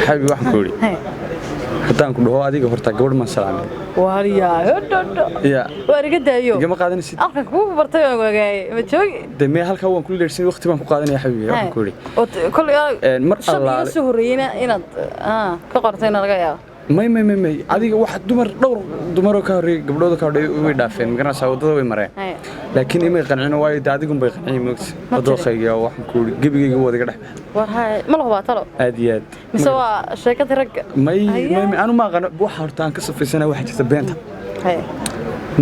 حبيبي waxaan ku yiri haddaan ku dhaho adiga horta gabadh ma salaamay wariya wariga daayo igama qaadanaysid halkan kuugu bartay oo wagaay ma joogi damee halka waan ku leersin waqti baan ku qaadanaya xabiibi waxaan ku yiri kul mar Allah soo horeeyna inaad ka qortayna laga yaabo may adiga wax dhowr dumar ka horeey gabdhooda ka horeey way dhaafeen magana saawdada way mareen laakiin imay qancino way adigu bay qancin moogta wadooqayga waxaan ku yiri gabigayga wadaga dhex war hay ma laha talo aad iyo aad mise waa sheekada rag may anu ma aqaan waxa horta aan ka safaysana waxa jirta beenta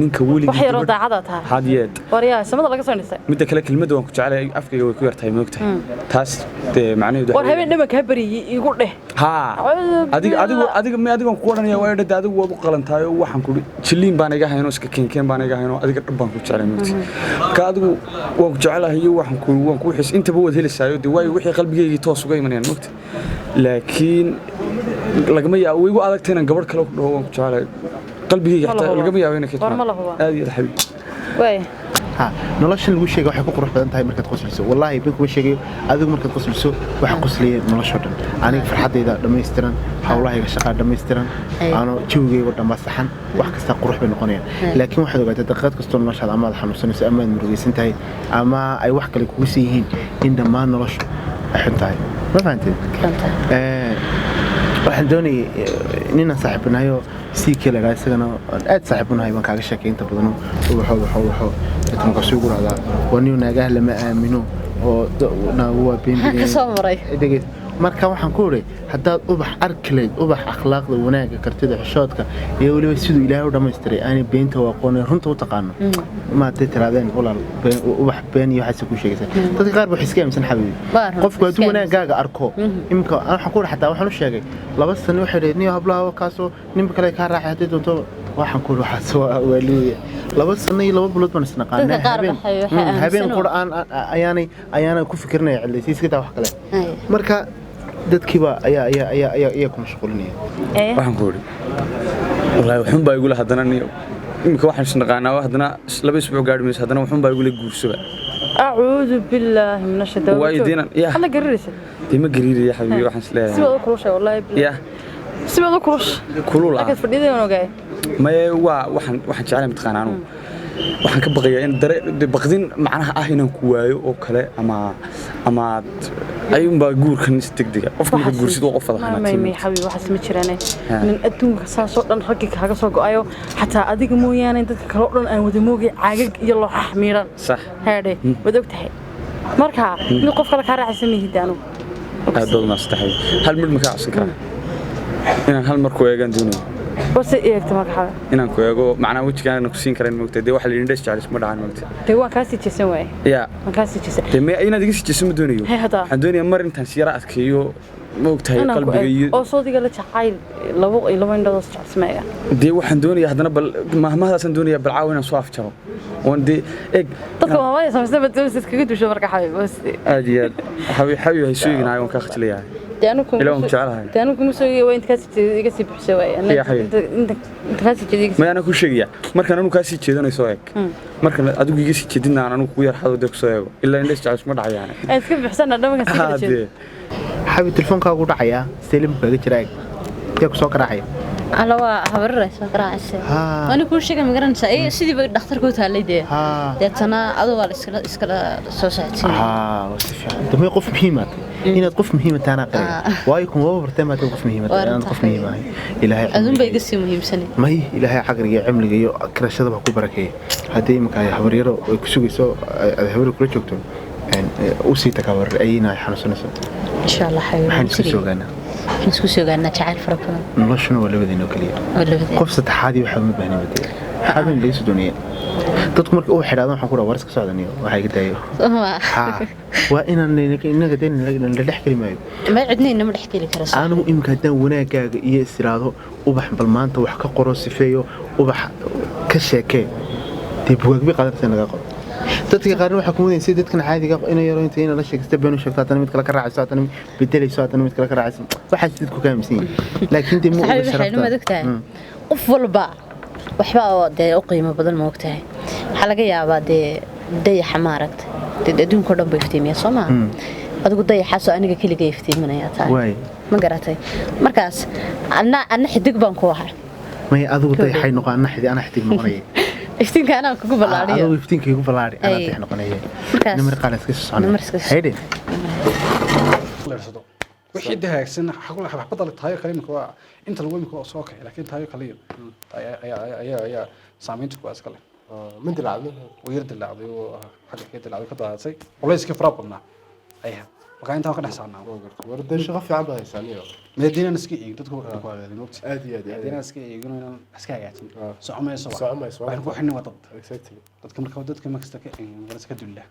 ninka waliga wax yar oo daacada tahay hadiyad wariyaa samada laga soo dhisay midda kale kelmadda waan ku jecelahay afkayga way ku yartahay moogtahay taas macnaheedu war habeen dhama ka bariyay igu dheh ha adiga ku oranaya way dhada adigu wad u qalantaay oo waxaan ku jiliin baan iga hayno iska keenkeen baan iga hayno adiga dhab baan ku jecelahay moogtahay ka adigu waan ku jecelahay waxaan ku xis intaba wad helisaayo way wixii qalbigayga toos uga imanayaan moogtahay laakiin lagama yaa way igu adagtayna gabadh kale ku dhaho waan ku jecelahay qalbigayga xataa lagama yaabo inay ka tahay aad iyo xabiib way noloshan lagu sheegay waxay ku qurux badan tahay markaad qosliso wallahi baan ku sheegay adigu markaad qosliso waxa qosliyay nolosha dhan aniga farxadeyda dhameystiran hawlahayga shaqada dhameystiran aanu jawgayga dhamaasaxan wax kasta qurux bay noqonayaan laakiin waxaad ogaataa daqiiqad kasta noloshaada ama aad xanuunsanayso ama aad murugaysan tahay ama ay wax kale kugu sii yihiin in dhammaan noloshu ay xun tahay ma fahanteen waxaan doonayay ninaan saaxiibanayo si kale isagana aad saaxiibanahay baan kaaga sheekay inta badan wuxuu inta ka soo gurada waniyo naagaha lama aamino oo waa been ka soo maray marka waxaan ku oray haddaad ubax arkileed ubax akhlaaqda wanaaga kartida xishoodka iyo waliba sidoo Ilaahay u dhameystiray aan beenta oo aqoon runta u taqaano ma tiraadeen walaal ubax been iyo waxa ku sheegaysa dadka qaar waxay iska aaminsan xabiibi qofku hadduu wanaagaaga arko imka waxaan ku oray xataa waxaan u sheegay 2 sano waxay reedniyo hablaha kaasoo ninba kale ka raaxay hadii doonto waxaan ku oray waxa soo waliyo 2 sano iyo 2 bilood baan isnaqaanay habeen quraan ayaana ku fikirnay cilisiiska wax kale marka dadkiiba ayaa ku mashquulinaya waxaan ku yiri wallahi waxun baa igu la hadana imka waxaan isnaqaanaa hadana 2 isbuuc gaadhimis hadana waxun baa igu la guursada a'uudu billahi minash shaytaani waydiina hala gariraysa dima gariiriya xabiibi waxaan isleeyahay sibada kulushay wallahi billahi sibada kulul akad fadhiideen ogaay ma waxaan jecelahay mataqaanaa waxaan ka baqayaa in baqdin macnaha ah inaan ku waayo oo kale ama ayuun baa guurkan isdegdega qofka marka guursido qof fadhana ma xabiib waxa ma jiraan in adduunka saasoo dhan ragga kaaga soo go'ayo xataa adiga mooyaane dadka kale oo dhan aan wada moogay caagag iyo loo xamiiran sax haade wad ogtahay marka in qof kale ka raacaysan mihidaano aad dood ma saxay hal mid ma ka codsan karaa inaan hal mar ku eegan doono بس إيه اجتماع حاجة. إنك وياجو معنا وجهك أنا كوسين كرين مقتدي ده واحد اللي ندش جالس مرة عن مقتدي. توا كاسي تسوي. يا. كاسي تسوي. تمي أين دقيس تسمى دنيو. هي هذا. الدنيا مرة أنت سيارات كيو مقتدي قلبي. أو صوتي قال لك عايل لو وين ده اسمه. دي واحد دنيا هذا مهما هذا دنيا بالعاون صواف شرو. وندي إيه. طبعا ما هي سمسنا بتدرس كيف تشوف مركح حبيبي بس. أجيال. حبيبي هيسوي هنا يوم كأخت ليه. تانو مسوي وين كاسي بحسوي انت كاسي جديد ما انا كل شيء markan anu kaasi jeedanayso eeg markan adigu iga sii jeedina anu ku yar xado degso eego illa in leeyahay ma dhacayaan ay iska bixsana dhamaga sii jeedo xabi telefoonka ugu dhacaya selim kaga jiray yaa ku soo qaracay ala waa habarray soo qaracay ani ku sheegay magaranaysa ee sidii bay dhakhtarku taalayde deetana adoo wal iskala soo socodsiin damay qof muhiim ah inaad qof muhiim taana qari waayo kuma bartay ma qof muhiim ah qof muhiim ah ilaahay adun bay gasii muhiimsan may ilaahay aqriga cimriga iyo akrashada wax ku barakeey hadii imka ay habaryaro ay ku sugayso ay habar kula joogto oo si takabar ayna xanuunsanayso insha Allah waxaan isku soogaana jacayl fara badan noloshuna waa labadeenoo kaliya qof saddexaad waxa ma baahnay wadada xabin leeso doonaya dadku marka uu xiraado waxaan ku dhawaar iska socdaniyo waxa iga daayo waa inaan inaga deen la dhex kalimayo ma cidnayna ma dhex kali karo aanu imka hadaan wanaagaaga iyo istiraado ubax bal maanta wax ka qoro sifeeyo ubax ka sheekay dib wagbi qadarsan laga qoro dadka qaarna waxa ku mudanaysa dadkan caadiga inay yaro inta la sheegto beenu sheegtaa tan mid kala ka raacayso tan bedelayso tan mid kala ka raacayso waxa sidku ka aaminsan laakiin dib mu sharafta qof walba waxba oo u qiimo badan ma ogtahay waxa laga yaabaa dayaxa maaragtay adduunka dhan bay iftiimiyaa Soomaa adigu dayaxaas oo aniga kaliya iftiiminaya tahay way ma garatay markaas ana xidig baan ku ahaa may adigu dayaxay noqon ana xidig noqonay iftiinka ana kugu balaariyo adigu iftiinka kugu balaari ana dayax noqonay numar qalas ka socon hayde wixii dahaagsan xabada tahay kaliimka waa inta lagu imika soo kacay laakiin tahay kaliya ayaa saameynta ku askale من دلعنا ويرد اللعبة وحاجة كده اللعبة كده هتصي وليس كيف رابطنا أيها وكان أنت هكذا حسنا ورد الشغف في عبها إنسانية مدينة نسكي تدخل هذه الوقت أدي مدينة نسكي يقولون نسكي يعني سعمة يسوع سعمة يسوع بعرفوا حنا وطد exactly تذكر الكودات كم كستك ورسك الدولة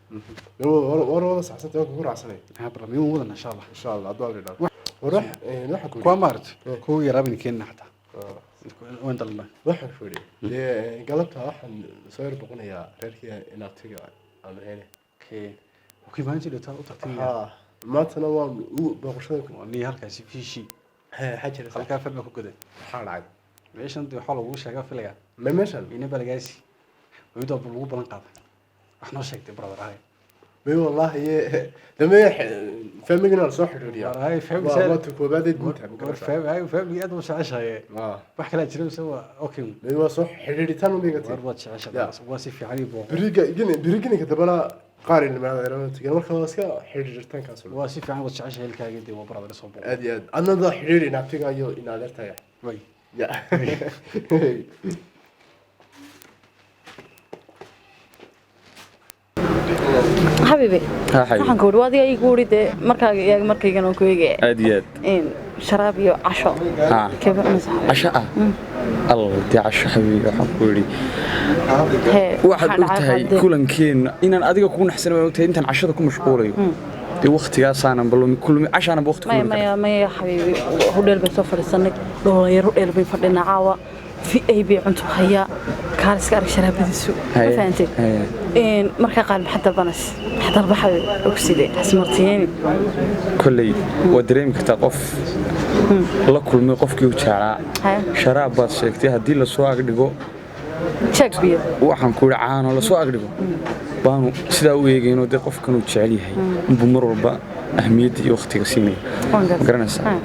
ورا صح سنتين كبر عسلي ها برا مين وضعنا إن شاء الله إن شاء الله أدوار لنا وروح نروح كوا مارت كوا يرابني كنا حتى وين الله روح فوري قلبتها راح نصير بقولنا ريركي نعطيك عن هنا كي وكيف أنت اللي تعطيني ما تنوى بقشرك اللي هالكاس في شيء حاجة خلك فيلم كده حال عاد ليش أنت حاله وش حاجة في لقى ما مثلا ينبغي جالس ويدور بالوب بلنقاط إحنا شكت برادر هاي مي والله هي لما فهمنا الصح الرياض هاي فهم ما تكون بعد متعب فهم هاي فهم لي أدم شعشة هي بحكي لها تجرب سوا أوكي مي هو صح حريري تانو بيجتي وربط شعشة واسف في علي بو بريجني كتبنا قارن ما هذا تقول خلاص كا حريرتان كاسول واسف في علي وشعشة هي الكاجي دي وبرادر صوب أدي أنا ذا حريري نعطيك أيو إن هذا تايا وي يا حبيبي waxaan ku wadi ay guuride markaygan oo ku eegay aadiyad sharaab iyo casho kaba casho الله دي عشا حبيبي حبوري واحد قلتهاي كلنكين إن أديك أكون أحسن ما قلتهاي أنت عشرة تكون مشغولة دي وقت يا صانم بلومي كل عشان أنا بوقت ما يا حبيبي هو اللي بيسافر السنة لو يروح اللي بيفرنا عاوة في أي بيع أنتم هيا كارس كارك شراب السوق فهمتي إن مركا قال حتى البنس حتى البحر أكسيدي حسمرتيني كلي ودريم كتقف la kulmay qofkii u jeclaa sharaab baad sheegtay hadii la soo agdhigo Shakespeare waxaan ku raacaan la soo agdhigo baanu sida u eegayno de qofkan uu jecel yahay inuu mar walba ahmiyad iyo waqtiga siinay garanaysaa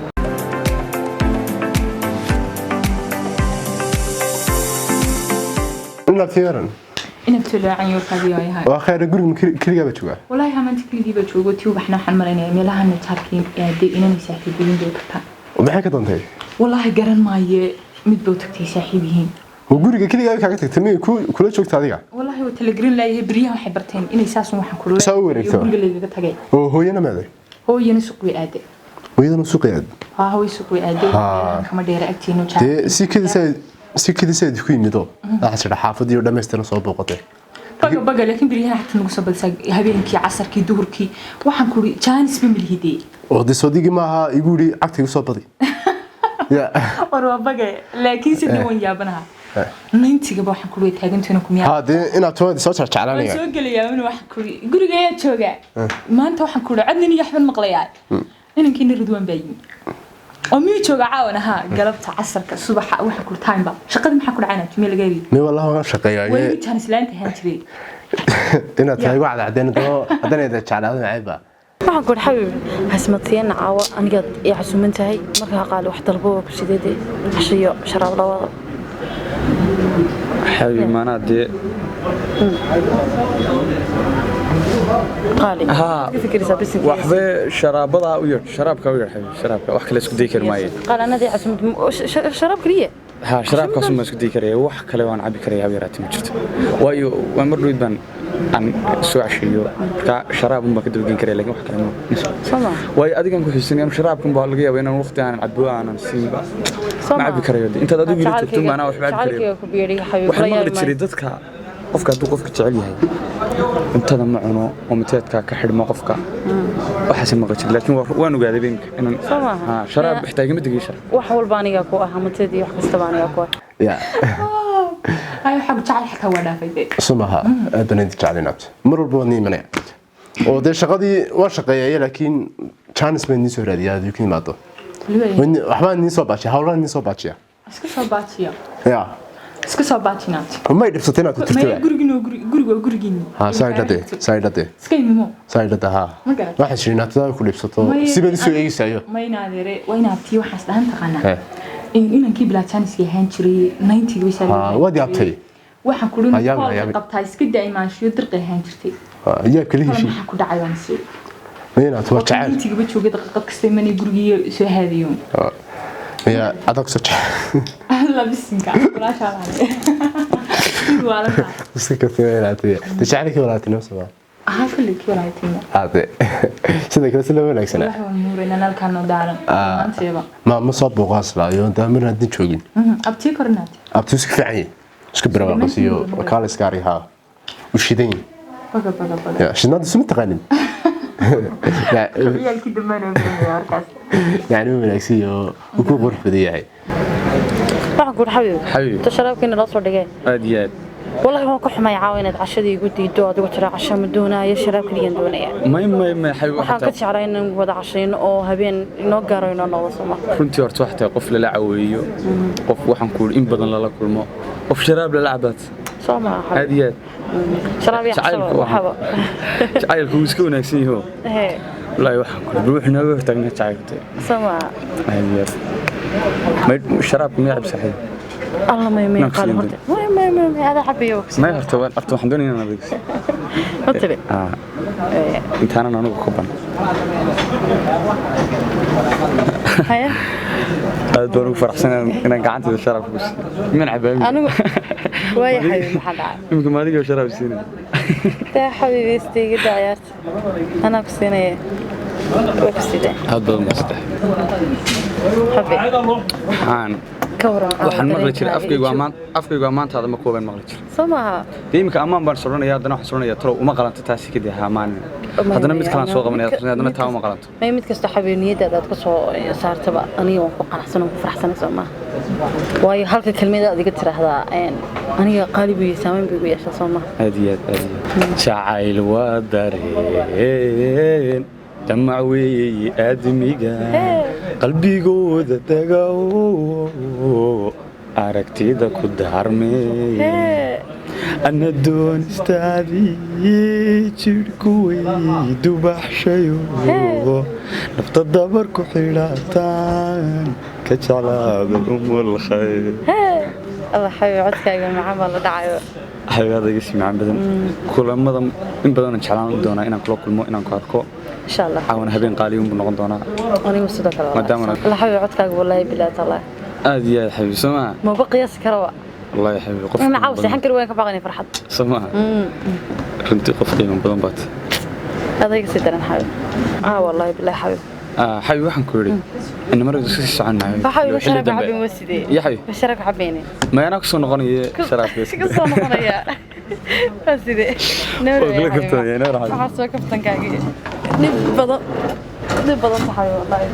إلا فيرن إن بتلا عن يور كذي هاي وآخر يقول كل جابت شو والله هم أنت كل جابت شو قلتي وبحنا حنمرنا ملها نتحركين دي إنا مساحتي بين دوتها وما حكيت أنت والله قرن معي مدبوتك تساحبين وقولي كل جابت حاجتك تمي كل شو تعطيها والله هو تلقرين لا يهبريها حبرتين إني ساس وما حكوا سوي يقول لي قلت هاي هو ينا ماذا هو ينسق ويأدي ويدا نسوق يد هو يسوق ويأدي كم دير أكتين وجه si kida sayd ku yimido waxa xaafad iyo dhameystirna soo booqatay baga laakiin bariyaha xigta nagu soo balsay habeenkii casarkii duhurkii waxaan ku jaanis bimilhidee oo disodigi maaha igu ri agtiga soo badi ya warwa baga laakiin sidii wan yaabanaha nintiga waxaan ku taagantoona ku miyaa de ina toodi soo jeclaanaya soo galiyaa waxaan ku guriga ayaa jooga maanta waxaan ku cadnin iyo xabad maqlayaa inankiina ridwaan baayin أمي شو قاعونها قلبت عصرك الصبح واحد كل تايم بقى شقد ما حكون عنها تميل جاي مي والله ما شقيا وين كان سلانت هاتري أنا تلاقي واحد عدين ده عدين إذا شعلان عيبة waxaan ku xabib hasmatiyeen caawa aniga ee casuumantahay marka qaal wax dalbo ku sideedii cashiyo sharaab la wada حبيبي ما نادي قالي فكري سابس وحبه شرابها وير شرابك وير حبيبي شرابك wax kale isku day karmaaye قال انا دي عسمت شراب كليه ها شرابك اسمه isku day karaya wax kale waan cabi karaya habeeraati ma jirto waayo waan mar dhoweyd baan aan soo cashiyo ka sharaab ma ka dawgin karay laakiin wax kale ma sama waayo adigan ku xiisanayaan sharaabkan baa laga yaabaa inaan waqti aan cadbo aan siinba ma cabi karayo inta adigu yiri jirto maana wax cabi karayo ku biiri xabiib la yahay dadka qofka hadduu qofka jecel yahay intada ma cuno oo miteedka ka xidhmo qofka waxa ma qajir laakiin waan ogaaday beenka inaan sharaab bixtaaga ma digay sharaab wax walba aniga ku ah miteedii wax kasta baan aniga ku ah ya ay xaq jacayl xataa waa dhaafay sumaha adanid jacaylinat mar walba wadni manay oo de shaqadii waa shaqeeyay laakiin chance ma ni soo raadiyaa aduu kiimaado waxba ni soo baajiya hawlaha ni soo baajiya iska soo baajiya ya iska soo baajinaad ma dhibsatay inaad ku maya tirto guriga gurigiini ha saydade iska imimo saydade ha Ma garan. waxaad shirinaad ku dhibsato Maya- sibaad isoo eegaysayo ma inaadere waa inaad tii waxaas dhahan taqaanaa inankii bilaajaniska ahaan jiray 90 way ha saaray waad yaabtay waxaan ku dhin Hayaab, koolka hayaab. qabtaa iska daimaanshiyo dirqi ahaan jirtay yaa kala heshiin maxaa ku dhacay waan sii maynaad waa jacayl intigiba joogay daqiiqad kasta imanay gurigii soo haadiyo ya adag soo jacayl alla bisinka walaashaa lahayd waa la tahay iska katay inaatay jacaylkii walaatinimo sabaa aha kulli kii walahay tiimo aade sida kale sila wanaagsanaa wax waan muurayna nalkaan noo daaran maanteeba ma soo booqaas laayo daamir hadin joogin abtii kornaad abtu iska fiican yahay iska baraaqasiyo kaal iska ariha u shidan baga ya shidnaad isma taqaanin ciyaalkii dhammaanay markaas يعني من أكسيه وكو غرفة دي هاي waxaan ku xabiib Xabiib. ta sharaabkiina loo soo dhigay aad iyo aad wallahi waan ku xumay caawinad cashadii igu diido adigu tira casho ma doonaayo sharaab kaliya doonaya may xabiib waxaan ka jeclaa inaan wada cashayno oo habeen inoo gaaro inoo noqdo soma runtii horta wax tahay qof lala caweeyo qof waxaan ku in badan lala kulmo qof sharaab lala cabaad soo ma aad iyo aad sharaab iyo jacaylku casho waxaa- waxaba jacaylku wuu iska wanaagsan yaho hee wallaahi waxaan ku ruux nooga hortaagna jacaylka soo ma aad iyo aad may sharaabka miyaa cabsaxay alla may Nafsi qaal inta. horta may ada xabiyo may horta waxaan doonayaa inaan adeegso horta intaanan anigu ka ban haya aad baan ugu faraxsanahay inaan gacantayda sharaabka ku siiyo min cabaami anigu waaya xabiib maxaa dhacay imika maadiga sharaab siinay taa xabiib istiga daayarta anaa ku siinaya waa ku sidee aad badan baa saddex xabiib waxaan ka waran waxaan maqli jiray afkaygu ammaantaada ma kooban maqli jiray soo maaha dee imika ammaan baan soranaya haddana waxaan soranaya talow uma qalanto taasi kadib ha maalin haddana mid kalaan soo qabanaya haddana taa uma qalanto may mid kasta xabiibniyadaada aad ka soo saartaba aniga waan ku qanacsan oo ku faraxsanay soo maaha waayo halka kelmada aad iga tiraahdaa aniga qaalib iyo saameyn bay igu yeeshaa soo maaha aad iyo aad jacayl waa dareen damac weeye aadamiga qalbigooda dega aragtida ku daarmee ana doonistaadii jidhku way dubaxshayo nafta dabar ku xidhataan ka jeclaada umul khayr alla xabiib codkaaga macaan baa la dhacayo xayaadayga si macaan badan kulamada in badan aan jeclaan doonaa inaan kula kulmo inaan ku arko insha allah caawana habeen qaaliyo buu noqon doonaa anigu sidoo kale Maadaama alla xabiib codkaaga wallahi bilaa taala aad iyo aad xabiib somaa ma qiyaasi karawa wallahi xabiib qof ina caaw saxan kari waan ka baqanay farxad somaa runtii qof qiimo badan baad adayga si daran xabiib wallahi bilaa xabiib xabiib waxaan ku yidhi inamara isu sii soconnahay xabiib sharaab xabiib wasidee ya xabiib sharaab xabiine ma anaa kusoo noqonaya sharaabkees ka soo noqonaya wasidee kula kabtanaya neer xabiib waxaa soo kabtankaaga dhib badan tahay wallahi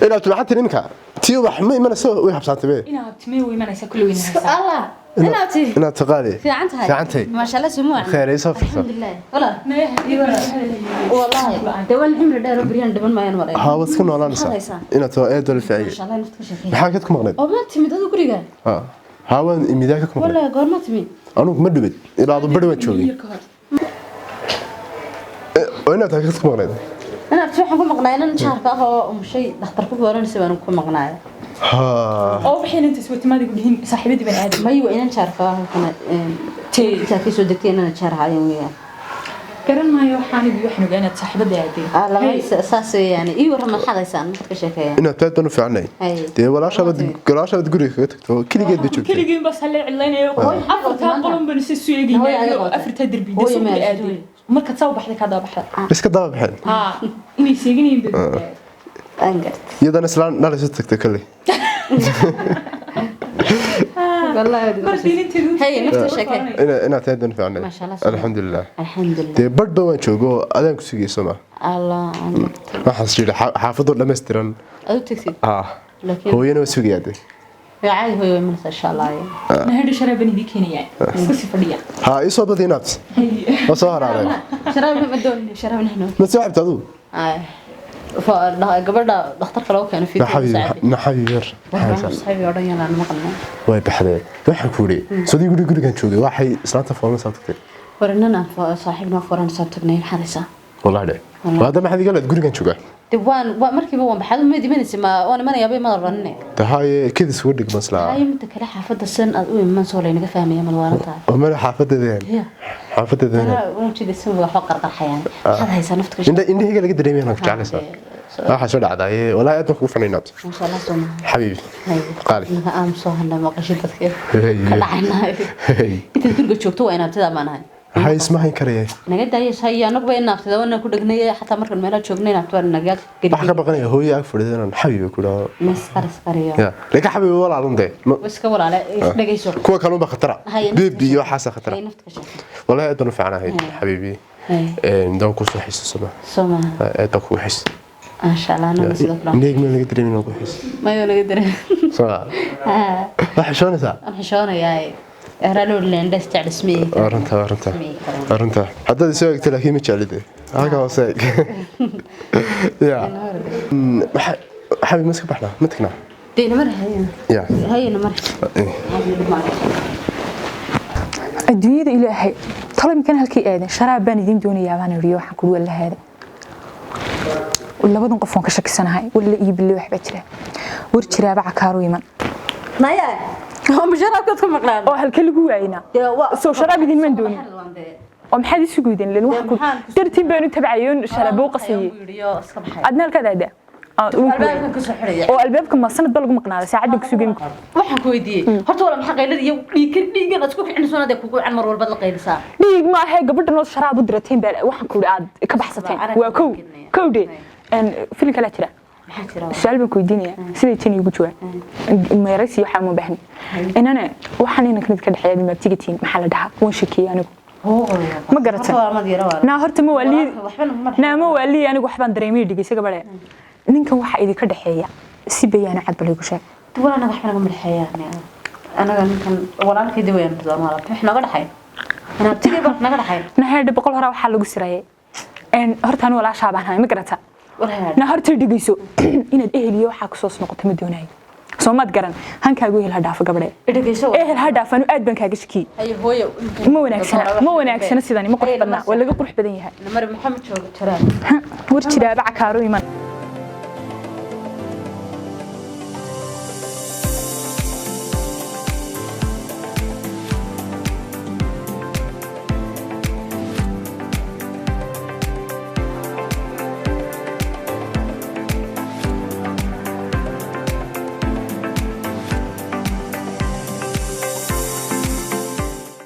inaad maxaa tiri ninka tii wax ma imanayso way habsaantay inaad timay way imanaysa kullu weynaysa الله inaad inaad taqaali fiican tahay fiicantahay ما شاء الله سموع خير يسوف alxamdulilah wala والله dawal cimri dheer oo bariyan dhiban maayaan maray ها واسك نولانسا inaad too eedo la fiicay ما شاء الله nafta ka shaqeey maxaa ka kumaqnay oo ma timid adigu guriga ha hawaan imidaa ka kumaqnay wala goorma timid anigu ma dhibid ilaa bari waan joogay oo inaad ka kumaqnay أنا أفتح حكم مقنعين أنا شاركة هو مشي دكتور كبار نسيب أنا كم مقنعين ها oo bixin inta soo timaadi gudhiin saaxiibadii baan aad ما يو إن شاركة كنا تاكي سودكتين أنا شاركة يوميا garan maayo waxaan idin wax nugaanad saaxiibada aad لا أساس يعني إيه ورا ما حدا يسان كشكاية inaad taad banu fiicnay dee walaashaad guriga kaga tagto kaligeed bay joogtay كليجين بس هلا علينا أفرتها قلهم بنسيس سويجين أفرتها دربي ده سوق الأدوية مركز صوب بحدة كذا بحدة iska daba bixin ها إني سيجيني أنقرت iyadana islaan dhalayso tagtay kale والله مرتين تدوس هي نفس الشكاية inaad taad banu fiicnay ما شاء الله alxamdulilah الحمد لله dee badhba waan joogo adaan ku sugayso ma الله عنك waxaas jira xaafado dhammaystiran أو تكسي ah لكن hooyana waa sugayaa dee عادي هو من إن شاء الله نهدي شرابني دي كينيا بس فديا ha ii soo badi inaad ma soo haraaray شراب مدون شراب نحن ma soo xabta aduu قبل دكتور كلو كانوا في naxabi yar صحابي ورا يلا أنا ما قلنا way baxdeen waxaan ku yiri sodii gurigan joogay waxay islaanta foorna soo tagtay ورننا صاحبنا فوران صابتنا حدثا wallahi dhe waada maxad iga leed gurigan jooga ديوان مركب وان بحد ما دي منسي ما وانا ما يابي ما رنني tahay kidis wadhig maslaa هاي مت كلا حافظ السن او من سولay naga fahmaya man waaranta ومن xaafadeedeen xaafadeedeen انا وانت دي سن wax qarqar xayaan hada haysa nafta ka indhihiga laga dareemay ku jeclaysaa waxa soo dhacday wallahi aad ku fanaynaa ما شاء الله سوما حبيبي هاي قالي انا ام soo handa maqashid dadka ka dhacaynaay inta guriga joogto waa inaabtada maanahay hay ismahay karayay naga daayay anagu bay inaabtada wana ku dhagnay xataa markan meel joognay inaabtada naga wax ka baqanay hooyo ag fadhidan xabiibi ku dhaw maskariyo ya laka xabiibi walaalunde iska walaale dhageyso kuwa kale ba khatara beebi iyo xaasa khatara هاي nafta ka shaqeey wallahi aad baan u fiicanahay xabiibi daan ku soo xiisasana soma aad ku xis ما شاء الله انا sidoo kale neeg ma laga dareemin ku xis ما يونا قدر صح wax shoonaysa أنا حشانة ياي رالو اللي عنده استعد اسمي arrinta haddaad isoo egtay laakiin ma jeclide halkaa hoose eg ya xabi ma iska baxnaa ma tagnaa دينا مرة هاي ya هاي مرة adduunyada ilaahay talo imkan halkii aadan sharaab baan idin doonayaa baan iriyo waxaan ku wala haada labadan qof aan ka shakisanahay wala ii bilay waxba jira war jiraaba cakaaro iman نايا هم شراب كنتم مقلان oo halka lagu waayna soo sharaab idin man doonin oo maxaad isu guudan leen wax ku dartiin baan u tabcayoon sharaabo qasiyay adna halka daada oo albaabka ma sanad bal lagu maqnaaday saacada ku sugeen waxaan ku weydiiyay horta wala maxaa qaylada iyo dhiigan aad isku ficnayso aad ku aan mar walba la qaylisaa dhiig ma ahay gabadhan oo sharaab u dirateen baa waxaan ku aad ka baxsateen waa kowde ان فيلم kala jira su'aal baan ku weydiinaya sida tan igu jawaab meeraysi waxa ma bahni inana waxaan inaan ka dhaxeeyay ma tigitiin maxaa la dhahaa waan shakiyay anigu ma garatan na horta ma wali na ma wali anigu waxbaan dareemay dhigaysa gabadha ninkan waxa idin ka dhaxeeya si bayaan cad bal igu sheeg wala anaga waxba naga marxaya anaga ninkan walaalkii dawayaan doonaa wax naga dhaxay ana tigay naga dhaxay na heer boqol hore waxa lagu sirayay en horta anu wala shaabaanahay ma garata na horta dhigayso inaad eheliyo waxa ku soo noqoto ma doonayo soomad garan hankaagu ehel hadhaaf gabadhe dhigayso ehel hadhaaf anu aad baan kaaga shaki ay hooyo ma wanaagsana sidani ma qurux badna wala laga qurux badan yahay mar maxamed joogo jiraan war jiraaba cakaaro iman